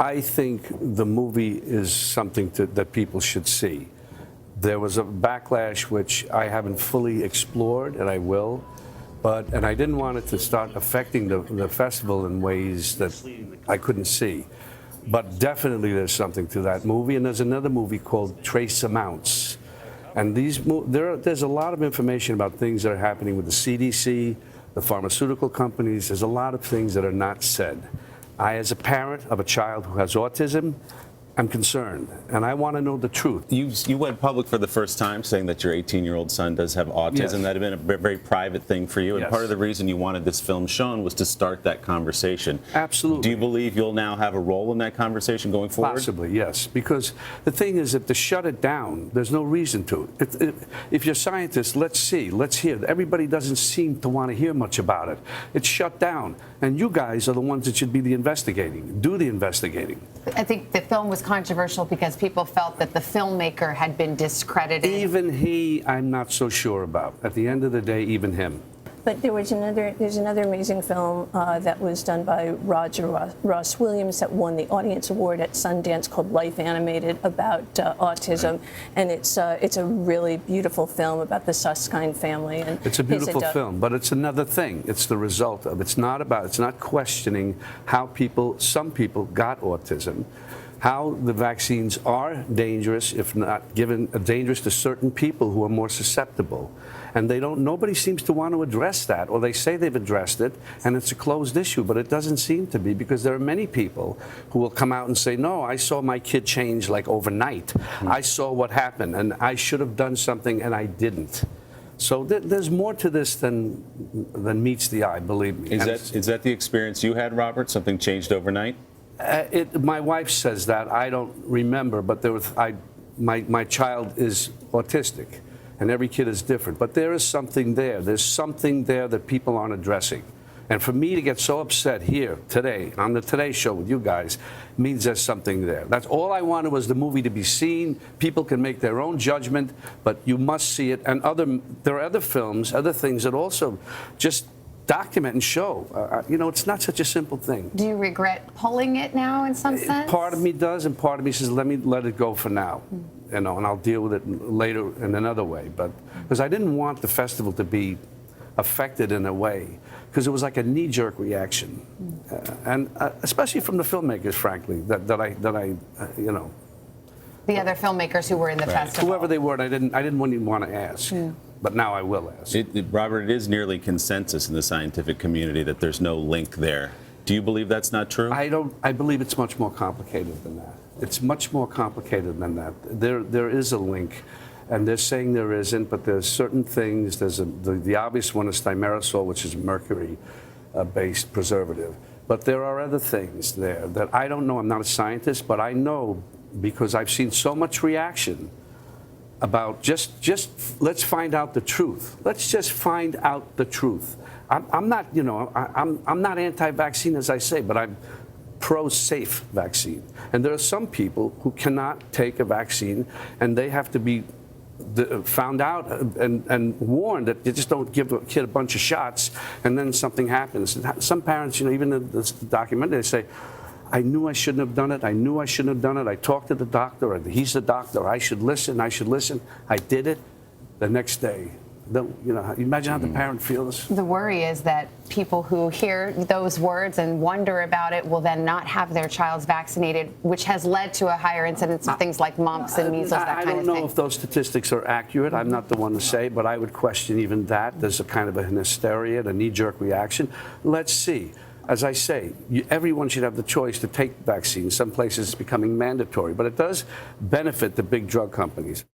I think the movie is something that people should see. There was a backlash which I haven't fully explored, and I will. And I didn't want it to start affecting the festival in ways that I couldn't see. But definitely there's something to that movie. And there's another movie called Trace Amounts. And there's a lot of information about things that are happening with the CDC, the pharmaceutical companies. There's a lot of things that are not said. I, as a parent of a child who has autism, I'm concerned, and I want to know the truth. You went public for the first time saying that your 18-year-old son does have autism. Yes. That had been a very private thing for you, and Yes. part of the reason you wanted this film shown was to start that conversation. Absolutely. Do you believe you'll now have a role in that conversation going forward? Possibly, yes. Because the thing is, if to shut it down, there's no reason to. If you're scientists, let's see, let's hear. Everybody doesn't seem to want to hear much about it. It's shut down, and you guys are the ones that should be the investigating. Do the investigating. I think the film was controversial because people felt that the filmmaker had been discredited. Even he, I'm not so sure about. At the end of the day, even him. But there's another amazing film that was done by Ross Williams that won the Audience Award at Sundance called Life Animated about autism, right. And it's a really beautiful film about the Susskind family. And it's a beautiful film, but it's another thing. It's the result of. It's not questioning how some people got autism. How the vaccines are dangerous, if not dangerous to certain people who are more susceptible. And nobody seems to want to address that, or they say they've addressed it, and it's a closed issue, but it doesn't seem to be, because there are many people who will come out and say, no, I saw my kid change like overnight. Mm-hmm. I saw what happened, and I should have done something, and I didn't. So there's more to this than meets the eye, believe me. Is that the experience you had, Robert? Something changed overnight? My wife says that. I don't remember, but my child is autistic, and every kid is different. But there is something there. There's something there that people aren't addressing. And for me to get so upset here today, on the Today Show with you guys, means there's something there. That's all I wanted, was the movie to be seen. People can make their own judgment, but you must see it. And there are other films, other things that also just document and show. It's not such a simple thing. Do you regret pulling it now in some sense? Part of me does, and part of me says, let it go for now. And I'll deal with it later in another way. But because I didn't want the festival to be affected in a way, because it was like a knee-jerk reaction, and especially from the filmmakers, frankly, that I the other filmmakers who were in the festival. Whoever they were, and I didn't even want to ask. Yeah. But now I will ask. Robert, it is nearly consensus in the scientific community that there's no link there. Do you believe that's not true? I believe it's much more complicated than that. It's much more complicated than that. There is a link, and they're saying there isn't, but there's certain things. There's the obvious one is thimerosal, which is a mercury-based preservative. But there are other things there that I don't know. I'm not a scientist, but I know because I've seen so much reaction about just let's find out the truth. Let's just find out the truth. I'm not, I'm not anti-vaccine, as I say, but I'm pro-safe vaccine. And there are some people who cannot take a vaccine, and they have to be found out and warned that you just don't give a kid a bunch of shots and then something happens. Some parents, even in this documentary, they say, I knew I shouldn't have done it. I knew I shouldn't have done it. I talked to the doctor, and he's the doctor. I should listen. I should listen. I did it. The next day, imagine how the parent feels. The worry is that people who hear those words and wonder about it will then not have their child vaccinated, which has led to a higher incidence of things like mumps and measles, that kind of thing. I don't know if those statistics are accurate. I'm not the one to say, but I would question even that. There's a kind of a hysteria, a knee-jerk reaction. Let's see. As I say, everyone should have the choice to take vaccines. Some places it's becoming mandatory, but it does benefit the big drug companies.